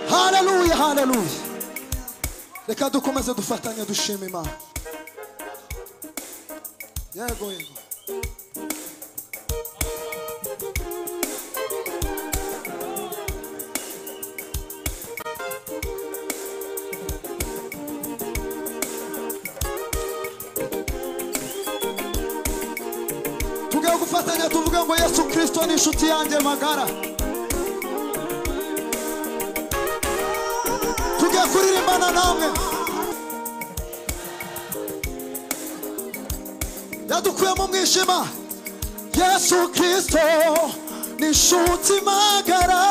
Haleluya, haleluya. Reka dukomeze dufatanye dushima Imana. Yego yego. Tugiye gufatanya tuvuga ngo Yesu Kristo ni inshuti yanjye magara. Tugiye kuririmbana namwe. Yadukuye mu mwijima. Yesu Kristo ni inshuti magara.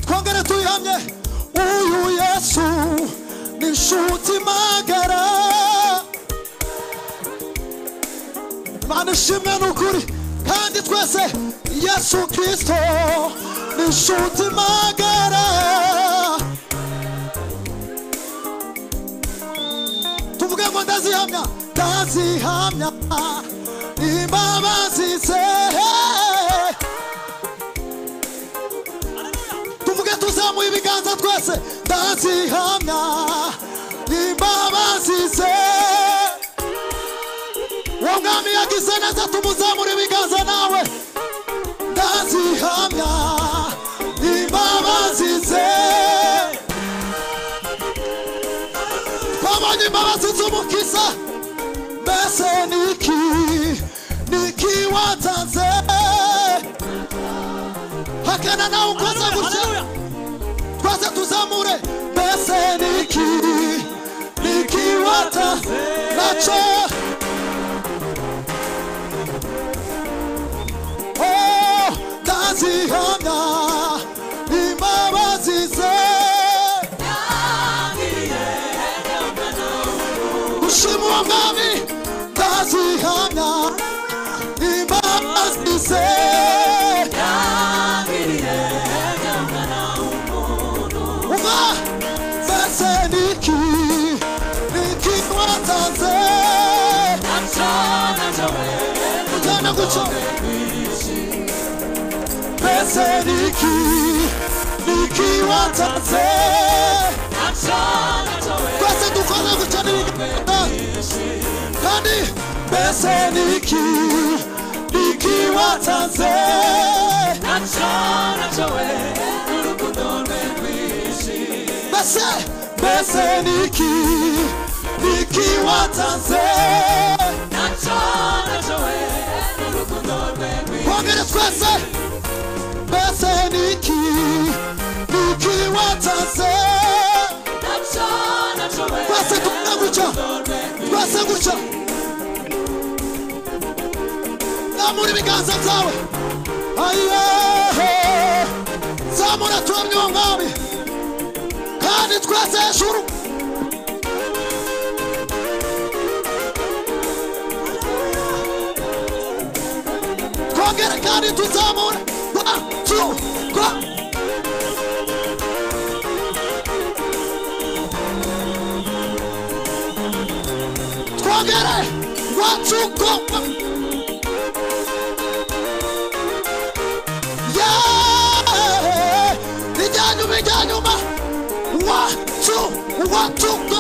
Twongere tuyihamye. Uyu Yesu ni inshuti magara. Imana ishimwe n'ukuri kandi twese. Yesu Kristo ni inshuti magara. Tuvuge ngo ndazihamya, ndazihamya imbabazi ze. Tuvuge tuzamuye ibiganza twese, ndazihamya imbabazi ze. Wongami yagize neza tumuzamure ibiganza nawe. Ndazihamya imbabazi ze. Twabonye imbabazi z'umukiza. Mbese niki watanze. Hakana nawe ukoze gutya. Twese tuzamure. Mbese niki watanze. Nacho ndazihamya imbabazi ze. Ushima uwo mwami. Ndazihamya imbabazi ze. Umva. Mbese niki watanze. Ujyana guca. Mbese niki watanze. Twese dukoze gucana ibiganza kandi mbese niki watanze. Mbese niki watanze. Twongere twese. Mbese niki watanze. Twese tunaguca. Twese guca. Zamura ibiganza byawe. Aye. Zamura turamye uwo mwami. Kandi twese hejuru. Twongere kandi tuzamure. 1, 2, go. Twongere. 1, 2, go. Yeah. Bijanyuma. 1, 2, go.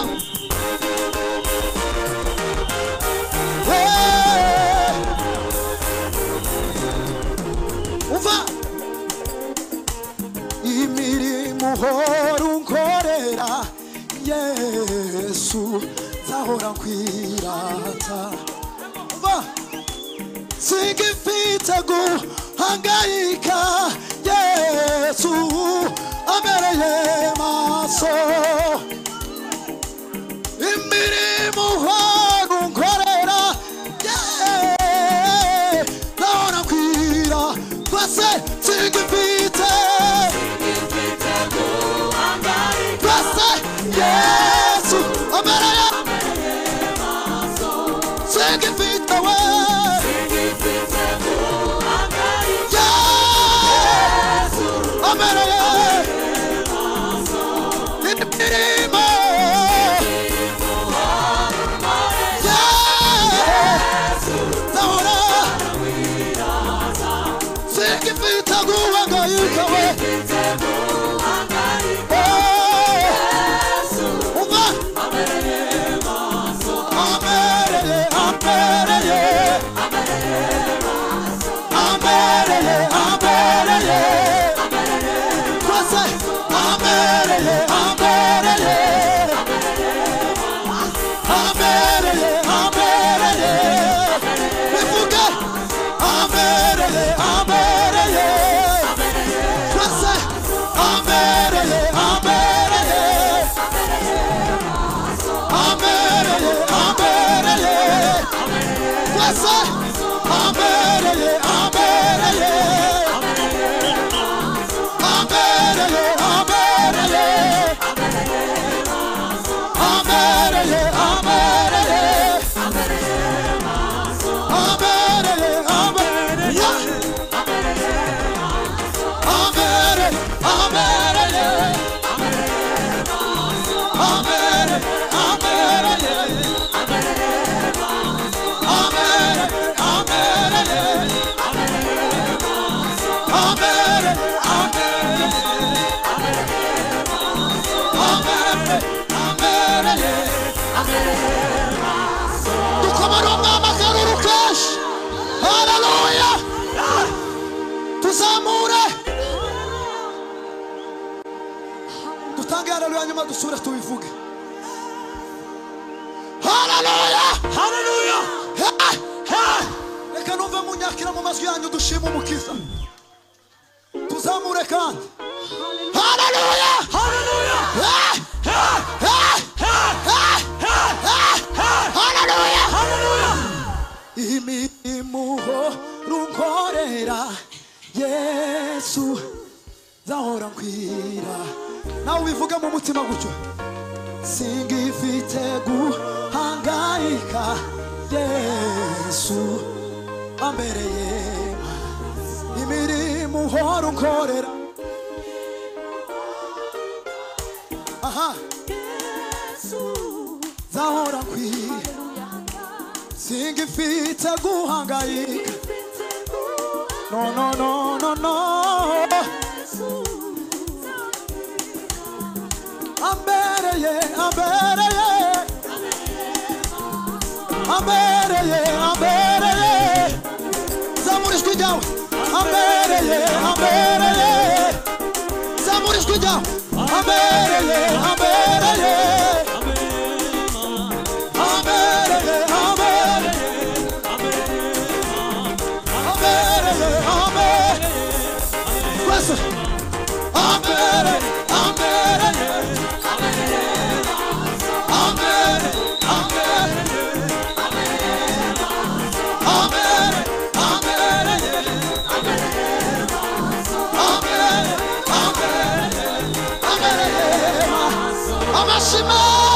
Uva. Imirimo uhora unkorera Yesu nzahora nkwirata. Uva. Singifite guhangayika Yesu amereye maso. Imirimo uhora unkorera nzahora nkwira. Twese singifite twese Yesu amereye maso. Singifite we. Give it guhangayika we nyuma dusura tubivuge haleluya haleluya reka numve munyakira mu majwi yanyu dushima umukiza tuzamure kandi haleluya haleluya haleluya haleluya imimuho runkorera Yesu zahora nkwira nawe ubivuge mu mutima gutyo singifite guhangayika Yesu ambereye imirimo uhora unkorera aha zahora nkwira singifite guhangayika no no no no no ambereye ambereye ambereye ambereye zamurishwe jawe ambereye ambereye zamurishwe jawe ambereye ambereye ambereye ambereye ambereye kwese ambereye Amashima